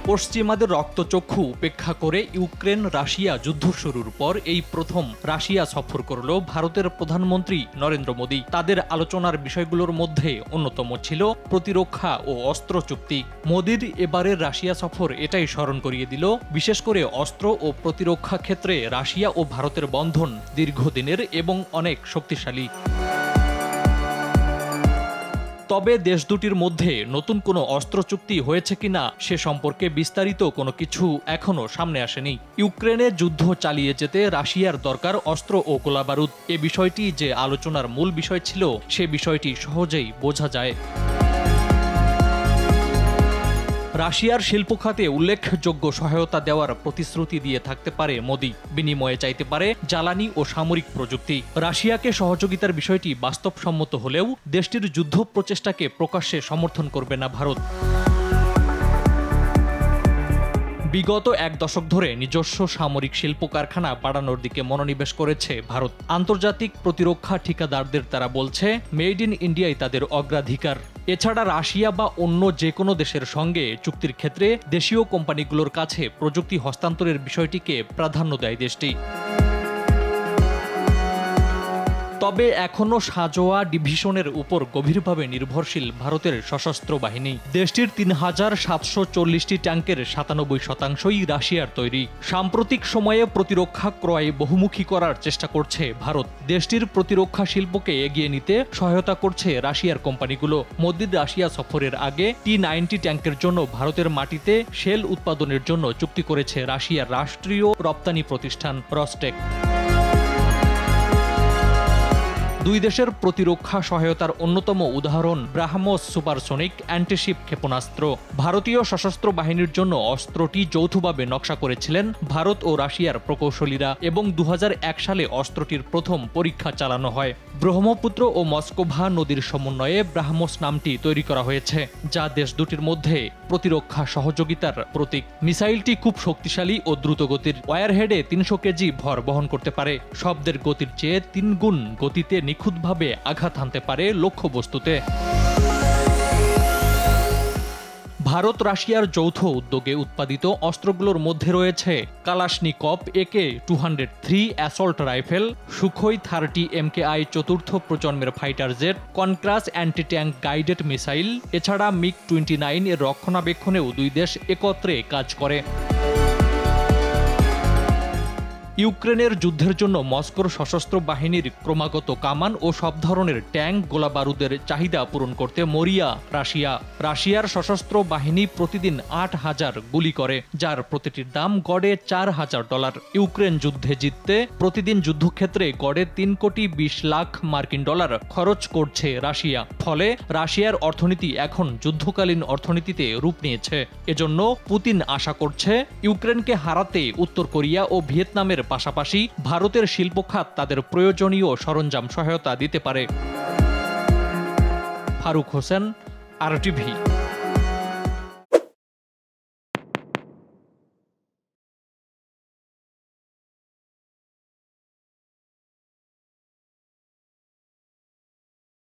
পশ্চিমাদের রক্তচক্ষু উপেক্ষা করে ইউক্রেন রাশিয়া যুদ্ধ শুরুর পর এই প্রথম রাশিয়া সফর করল ভারতের প্রধানমন্ত্রী নরেন্দ্র মোদী। তাদের আলোচনার বিষয়গুলোর মধ্যে অন্যতম ছিল প্রতিরক্ষা ও অস্ত্র চুক্তি। মোদীর এবারের রাশিয়া সফর এটাই স্মরণ করিয়ে দিল, বিশেষ করে অস্ত্র ও প্রতিরক্ষা ক্ষেত্রে রাশিয়া ও ভারতের বন্ধন দীর্ঘদিনের এবং অনেক শক্তিশালী। তবে দেশ দুটির মধ্যে নতুন কোনো অস্ত্র চুক্তি হয়েছে কিনা সে সম্পর্কে বিস্তারিত কোনো কিছু এখনো সামনে আসেনি। ইউক্রেনে যুদ্ধ চালিয়ে যেতে রাশিয়ার দরকার অস্ত্র ও গোলাবারুদ। এ বিষয়টি যে আলোচনার মূল বিষয় ছিল সে বিষয়টি সহজেই বোঝা যায়। রাশিয়ার শিল্প খাতে উল্লেখযোগ্য সহায়তা দেওয়ার প্রতিশ্রুতি দিয়ে থাকতে পারে মোদী, বিনিময়ে চাইতে পারে জ্বালানি ও সামরিক প্রযুক্তি। রাশিয়াকে সহযোগিতার বিষয়টি বাস্তবসম্মত হলেও দেশটির যুদ্ধ প্রচেষ্টাকে প্রকাশ্যে সমর্থন করবে না ভারত। বিগত এক দশক ধরে নিজস্ব সামরিক শিল্প কারখানা বাড়ানোর দিকে মনোনিবেশ করেছে ভারত। আন্তর্জাতিক প্রতিরক্ষা ঠিকাদারদের তারা বলছে মেড ইন ইন্ডিয়াই তাদের অগ্রাধিকার। এছাড়া রাশিয়া বা অন্য যে কোনো দেশের সঙ্গে চুক্তির ক্ষেত্রে দেশীয় কোম্পানিগুলোর কাছে প্রযুক্তি হস্তান্তরের বিষয়টিকে প্রাধান্য দেয় দেশটি। তবে এখনও সাঁজোয়া ডিভিশনের উপর গভীরভাবে নির্ভরশীল ভারতের সশস্ত্র বাহিনী। দেশটির ৩,৭৪০টি ট্যাঙ্কের ৯৭%ই রাশিয়ার তৈরি। সাম্প্রতিক সময়ে প্রতিরক্ষা ক্রয় বহুমুখী করার চেষ্টা করছে ভারত। দেশটির প্রতিরক্ষা শিল্পকে এগিয়ে নিতে সহায়তা করছে রাশিয়ার কোম্পানিগুলো। মোদীর রাশিয়া সফরের আগে T-90 ট্যাঙ্কের জন্য ভারতের মাটিতে শেল উৎপাদনের জন্য চুক্তি করেছে রাশিয়ার রাষ্ট্রীয় রপ্তানি প্রতিষ্ঠান রসটেক। দুই দেশের প্রতিরক্ষা সহায়তার অন্যতম উদাহরণ ব্রাহ্মোস সুপারসনিক অ্যান্টিশিপ ক্ষেপণাস্ত্র। ভারতীয় সশস্ত্র বাহিনীর জন্য অস্ত্রটি যৌথভাবে নকশা করেছিলেন ভারত ও রাশিয়ার প্রকৌশলীরা এবং ২০০১ সালে অস্ত্রটির প্রথম পরীক্ষা চালানো হয়। ব্রহ্মপুত্র ও মস্কোভা নদীর সমন্বয়ে ব্রাহ্মোস নামটি তৈরি করা হয়েছে, যা দেশ দুটির মধ্যে প্রতিরক্ষা সহযোগিতার প্রতীক। মিসাইলটি খুব শক্তিশালী ও দ্রুতগতির। ওয়ারহেডে ৩০০ কেজি ভর বহন করতে পারে। শব্দের গতির চেয়ে ৩ গুণ গতিতে নিখুঁতভাবে আঘাত হানতে পারে লক্ষ্যবস্তুতে। ভারত রাশিয়ার যৌথ উদ্যোগে উৎপাদিত অস্ত্রগুলোর মধ্যে রয়েছে Kalashnikov AK-203 assault rifle, Sukhoi 30 MKI চতুর্থ প্রজন্মের fighter jet, Konkurs anti tank guided missile. এছাড়া MiG-29 এর রক্ষণাবেক্ষণেও দুই দেশ একত্রে কাজ করে। ইউক্রেনের যুদ্ধের জন্য মস্কোর সশস্ত্র বাহিনীর ক্রমাগত কামান ও সব ধরনের ট্যাঙ্ক গোলাবারুদের চাহিদা পূরণ করতে মরিয়া রাশিয়া। রাশিয়ার সশস্ত্র বাহিনী প্রতিদিন ৮,০০০ গুলি করে, যার প্রতিটির দাম গড়ে $৪,০০০। ইউক্রেন যুদ্ধে জিততে প্রতিদিন যুদ্ধক্ষেত্রে গড়ে $3,২০,০০,০০০ খরচ করছে রাশিয়া। ফলে রাশিয়ার অর্থনীতি এখন যুদ্ধকালীন অর্থনীতিতে রূপ নিয়েছে। এজন্য পুতিন আশা করছে ইউক্রেনকে হারাতে উত্তর কোরিয়া ও ভিয়েতনামের পাশাপাশি ভারতের শিল্প খাত তাদের প্রয়োজনীয় সরঞ্জাম সহায়তা দিতে পারে। ফারুক হোসেন, RTV।